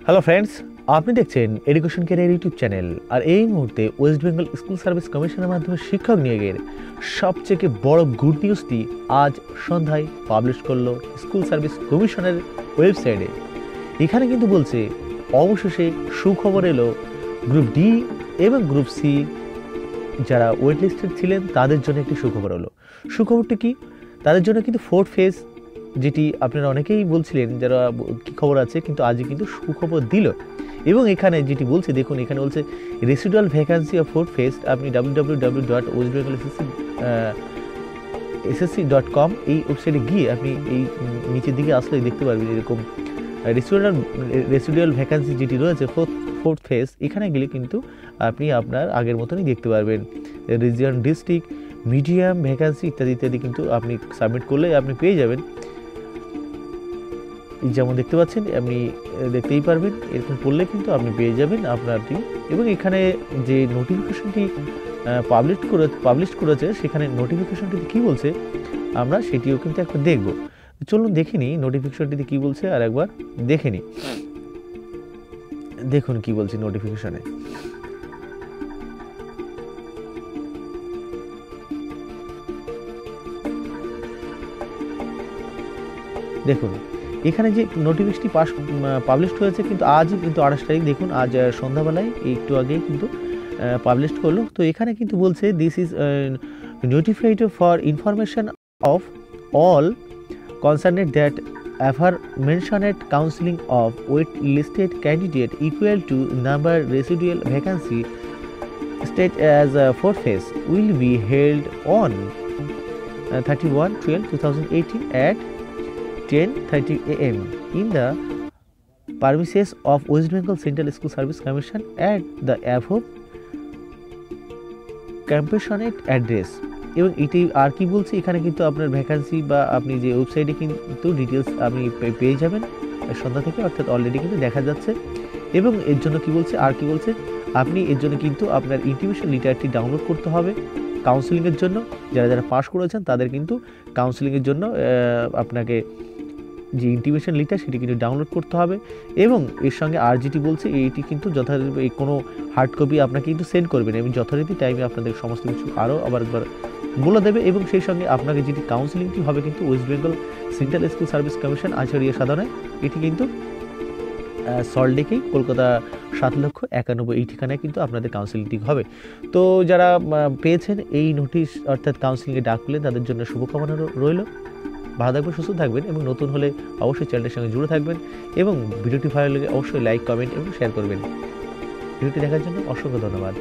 Hello friends, আপনি দেখছেন education career YouTube channel. আর এই মুহূর্তে ওয়েস্ট বেঙ্গল স্কুল সার্ভিস কমিশনের মাধ্যমে শিক্ষক নিয়োগের সবচেয়ে বড় গুড নিউজটি আজ সন্ধ্যায় পাবলিশ করলো স্কুল সার্ভিস কমিশনের ওয়েবসাইটে। এখানে কিন্তু বলছে অবশেষে সুখবর এলো গ্রুপ ডি এবং গ্রুপ সি যারা ওয়েট লিস্টেড ছিলেন তাদের জন্য একটি সুখবর হলো। সুখবরটি কি? তাদের জন্য কিন্তু ফোর্থ ফেজ, যেটি আপনারা অনেকেই বলছিলেন যারা কী খবর আছে, কিন্তু আজই কিন্তু সুখবর দিল। এবং এখানে যেটি বলছে, দেখুন এখানে বলছে residual vacancy of fourth phase. আপনি www.westbengal.ssc.com এই ওয়েবসাইটে গিয়ে আপনি এই নিচের দিকে আসলে দেখতে পারবেন এরকম রেসিডুয়াল ভ্যাকান্সি যেটি রয়েছে ফোর্থ ফেজ। এখানে গেলে কিন্তু আপনি আপনার আগের মতনই দেখতে পারবেন রিজিয়ন, ডিস্ট্রিক্ট, মিডিয়াম ভ্যাকান্সি ইত্যাদি ইত্যাদি কিন্তু আপনি সাবমিট করলে আপনি পেয়ে যাবেন। যেমন দেখতে পাচ্ছেন আপনি দেখতেই পারবেন, এরকম করলে কিন্তু আপনি পেয়ে যাবেন আপনারটি। এবং এখানে যে নোটিফিকেশনটি পাবলিশ করেছে সেখানে নোটিফিকেশনটিতে কী বলছে আমরা সেটিও কিন্তু একবার দেখব। চলুন দেখে নিই নোটিফিকেশনটিতে কী বলছে, আর একবার দেখে নিই। দেখুন কি বলছে নোটিফিকেশনে। দেখুন এখানে যে নোটিফিকেশনটি পাবলিশ হয়েছে কিন্তু আজই, কিন্তু 28 তারিখ, দেখুন আজ সন্ধ্যাবেলায় একটু আগেই কিন্তু পাবলিশ করলো। তো এখানে কিন্তু বলছে this is notified for information of all concerned that aforementioned counseling of wait-listed candidate equal to number residual vacancy state as fourth phase will be held on 31/12/2018 at 10:30 a.m. in the premises of West Bengal Central School Service Commission at the above compassionate address। এবং এটি আর কি বলছি, এখানে কিন্তু আপনার vacancy বা আপনি যে ওয়েবসাইটে কিন্তু ডিটেলস আপনি পেয়ে যাবেন সন্ধ্যা থেকে, অর্থাৎ অলরেডি কিন্তু দেখা যাচ্ছে। এবং এর জন্য কি বলছে, আর কি বলছে, আপনি এর জন্য কিন্তু আপনার ইন্টিমেশন লিটারটি ডাউনলোড করতে হবে কাউন্সেলিংয়ের জন্য। যারা যারা পাস করেছেন তাদের কিন্তু কাউন্সেলিংয়ের জন্য আপনাকে যে ইন্টিমেশন লিটার সেটি কিন্তু ডাউনলোড করতে হবে। এবং এর সঙ্গে আর যেটি বলছে এইটি কিন্তু যথারীতি কোনো হার্ড কপি আপনাকে কিন্তু সেন্ড করবেন এবং যথারীতি টাইমে আপনাদের সমস্ত কিছু আরও আবার একবার বলে দেবে। এবং সেই সঙ্গে আপনাকে যেটি কাউন্সেলিংটি হবে কিন্তু West Bengal central school service commission Acharia সাধনায়, এটি কিন্তু সল্টলেকেই, কলকাতা 7,91,000 এই ঠিকানায় কিন্তু আপনাদের কাউন্সেলিংটি হবে। তো যারা পেয়েছেন এই নোটিশ অর্থাৎ কাউন্সেলিংয়ে ডাক পেলেন তাদের জন্য শুভকামনা রইল। ভালো থাকবেন, সুস্থ থাকবেন এবং নতুন হলে অবশ্যই চ্যানেলের সঙ্গে জুড়ে থাকবেন এবং ভিডিওটি ভালো লাগে অবশ্যই লাইক, কমেন্ট এবং শেয়ার করবেন। ভিডিওটি দেখার জন্য অসংখ্য ধন্যবাদ।